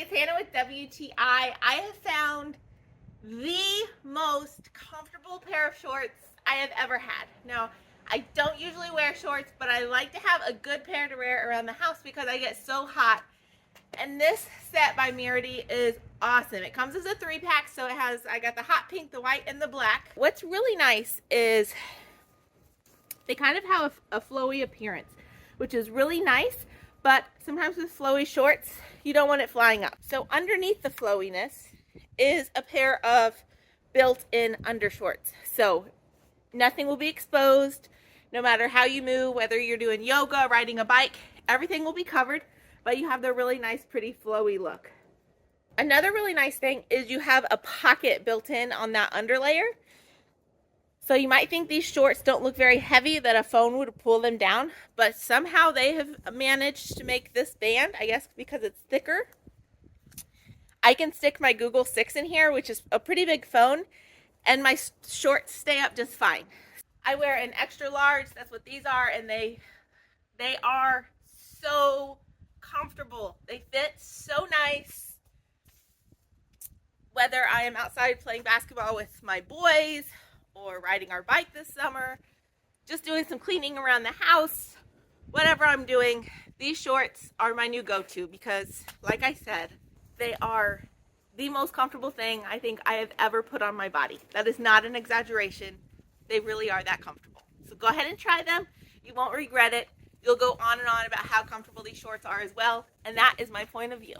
it's Hannah with WTI. I have found the most comfortable pair of shorts I have ever had. Now, I don't usually wear shorts, but I like to have a good pair to wear around the house because I get so hot. And this set by MIRITY is awesome. It comes as a 3-pack, so I got the hot pink, the white, and the black. What's really nice is they kind of have a flowy appearance, which is really nice, but sometimes with flowy shorts, you don't want it flying up. So underneath the flowiness is a pair of built-in undershorts. So nothing will be exposed, no matter how you move, whether you're doing yoga, riding a bike, everything will be covered, but you have the really nice, pretty flowy look. Another really nice thing is you have a pocket built in on that underlayer. So you might think these shorts don't look very heavy, that a phone would pull them down, but somehow they have managed to make this band, I guess because it's thicker. I can stick my Google 6 in here, which is a pretty big phone, and my shorts stay up just fine. I wear an extra large, that's what these are, and they are so comfortable. They fit so nice. Whether I am outside playing basketball with my boys, or riding our bike this summer, just doing some cleaning around the house, whatever I'm doing, these shorts are my new go-to because, like I said, they are the most comfortable thing I think I have ever put on my body. That is not an exaggeration. They really are that comfortable. So go ahead and try them. You won't regret it. You'll go on and on about how comfortable these shorts are as well, and that is my point of view.